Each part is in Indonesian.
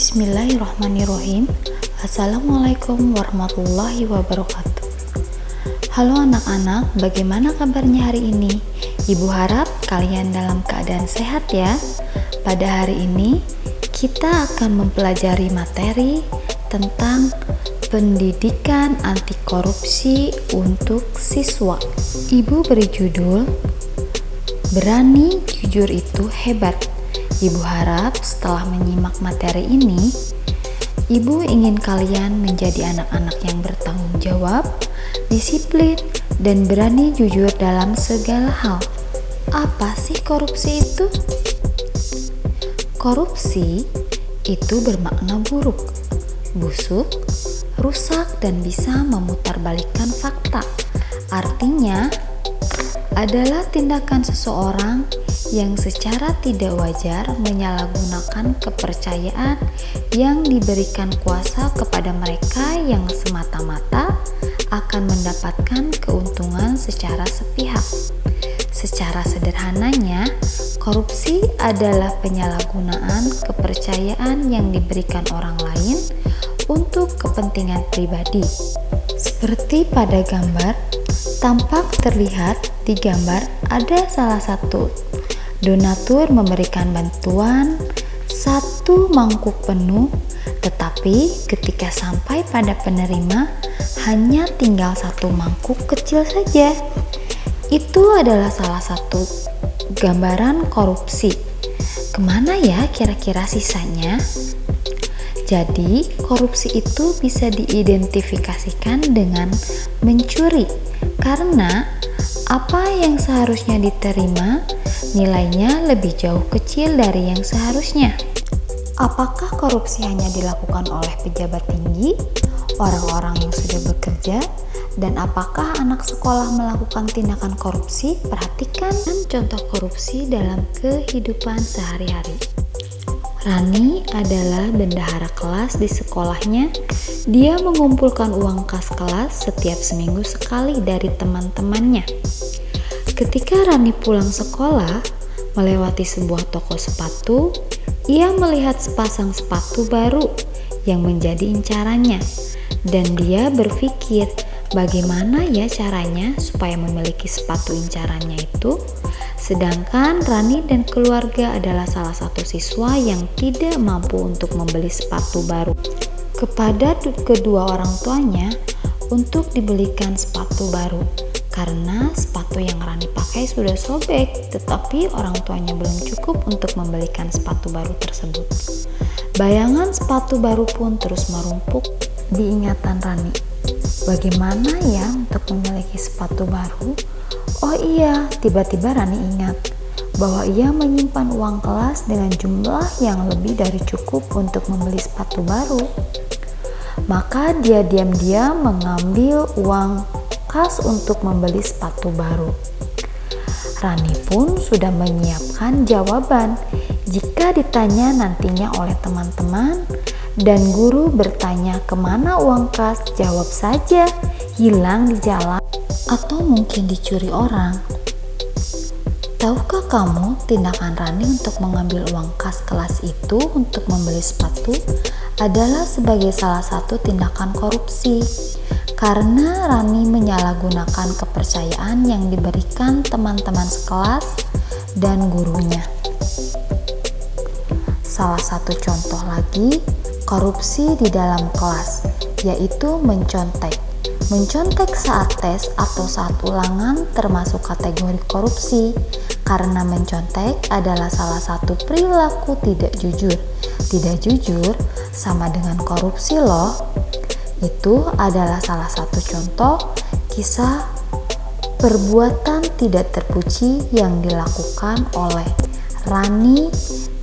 Bismillahirrahmanirrahim. Assalamualaikum warahmatullahi wabarakatuh. Halo anak-anak, bagaimana kabarnya hari ini? Ibu harap kalian dalam keadaan sehat ya. Pada hari ini kita akan mempelajari materi tentang pendidikan anti korupsi untuk siswa. Ibu beri judul Berani Jujur Itu Hebat. Ibu harap setelah menyimak materi ini, Ibu ingin kalian menjadi anak-anak yang bertanggung jawab, disiplin, dan berani jujur dalam segala hal. Apa sih korupsi itu? Korupsi itu bermakna buruk, busuk, rusak, dan bisa memutarbalikkan fakta. Artinya adalah tindakan seseorang yang secara tidak wajar menyalahgunakan kepercayaan yang diberikan kuasa kepada mereka yang semata-mata akan mendapatkan keuntungan secara sepihak. Secara sederhananya, korupsi adalah penyalahgunaan kepercayaan yang diberikan orang lain untuk kepentingan pribadi. Seperti pada gambar, tampak terlihat di gambar ada salah satu donatur memberikan bantuan 1 mangkuk penuh, tetapi ketika sampai pada penerima hanya tinggal 1 mangkuk kecil saja. Itu adalah salah satu gambaran korupsi. Kemana ya kira-kira sisanya? Jadi korupsi itu bisa diidentifikasikan dengan mencuri, karena apa yang seharusnya diterima nilainya lebih jauh kecil dari yang seharusnya. Apakah korupsi hanya dilakukan oleh pejabat tinggi, orang-orang yang sudah bekerja, dan apakah anak sekolah melakukan tindakan korupsi? Perhatikan contoh korupsi dalam kehidupan sehari-hari. Rani adalah bendahara kelas di sekolahnya. Dia mengumpulkan uang kas kelas setiap seminggu sekali dari teman-temannya. Ketika Rani pulang sekolah, melewati sebuah toko sepatu, ia melihat sepasang sepatu baru yang menjadi incarannya. Dan dia berpikir, bagaimana ya caranya supaya memiliki sepatu incarannya itu? Sedangkan Rani dan keluarga adalah salah satu siswa yang tidak mampu untuk membeli sepatu baru. Kepada kedua orang tuanya untuk dibelikan sepatu baru, karena sepatu yang Rani pakai sudah sobek, tetapi orang tuanya belum cukup untuk membelikan sepatu baru tersebut. Bayangan sepatu baru pun terus merumpuk di ingatan Rani. Bagaimana ya untuk memiliki sepatu baru? Oh iya, tiba-tiba Rani ingat bahwa ia menyimpan uang kelas dengan jumlah yang lebih dari cukup untuk membeli sepatu baru. Maka dia diam-diam mengambil uang kas untuk membeli sepatu baru. Rani pun sudah menyiapkan jawaban jika ditanya nantinya oleh teman-teman dan guru bertanya kemana uang kas, jawab saja hilang di jalan atau mungkin dicuri orang. Tahukah kamu tindakan Rani untuk mengambil uang kas kelas itu untuk membeli sepatu adalah sebagai salah satu tindakan korupsi, karena Rani menyalahgunakan kepercayaan yang diberikan teman-teman sekelas dan gurunya. Salah satu contoh lagi korupsi di dalam kelas, yaitu mencontek. Mencontek saat tes atau saat ulangan termasuk kategori korupsi, karena mencontek adalah salah satu perilaku tidak jujur. Tidak jujur sama dengan korupsi loh. Itu adalah salah satu contoh kisah perbuatan tidak terpuji yang dilakukan oleh Rani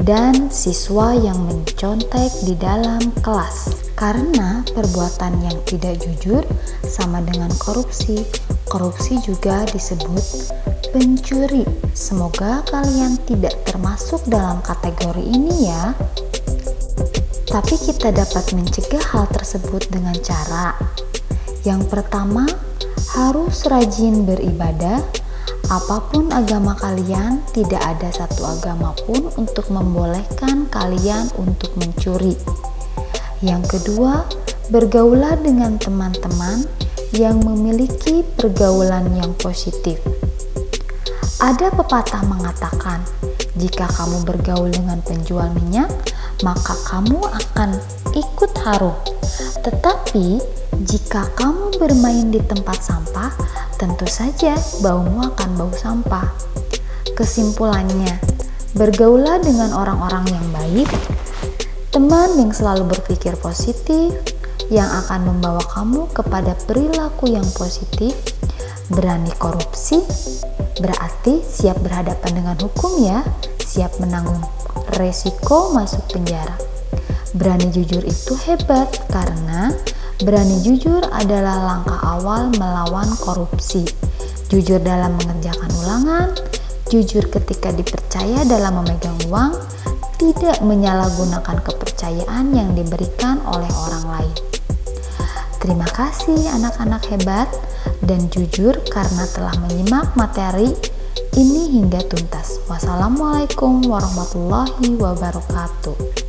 dan siswa yang mencontek di dalam kelas. Karena perbuatan yang tidak jujur sama dengan korupsi. Korupsi juga disebut pencuri. Semoga kalian tidak termasuk dalam kategori ini ya. Tapi kita dapat mencegah hal tersebut dengan cara yang pertama, harus rajin beribadah. Apapun agama kalian, tidak ada satu agama pun untuk membolehkan kalian untuk mencuri. Yang kedua, bergaulah dengan teman-teman yang memiliki pergaulan yang positif. Ada pepatah mengatakan, jika kamu bergaul dengan penjual minyak, maka kamu akan ikut harum. Tetapi, jika kamu bermain di tempat sampah, tentu saja baumu akan bau sampah. Kesimpulannya, bergaulah dengan orang-orang yang baik, teman yang selalu berpikir positif, yang akan membawa kamu kepada perilaku yang positif. Berani korupsi, berarti siap berhadapan dengan hukum ya, siap menanggung resiko masuk penjara. Berani jujur itu hebat karena berani jujur adalah langkah awal melawan korupsi. Jujur dalam mengerjakan ulangan, jujur ketika dipercaya dalam memegang uang, tidak menyalahgunakan kepercayaan yang diberikan oleh orang lain. Terima kasih anak-anak hebat dan jujur karena telah menyimak materi ini hingga tuntas. Wassalamualaikum warahmatullahi wabarakatuh.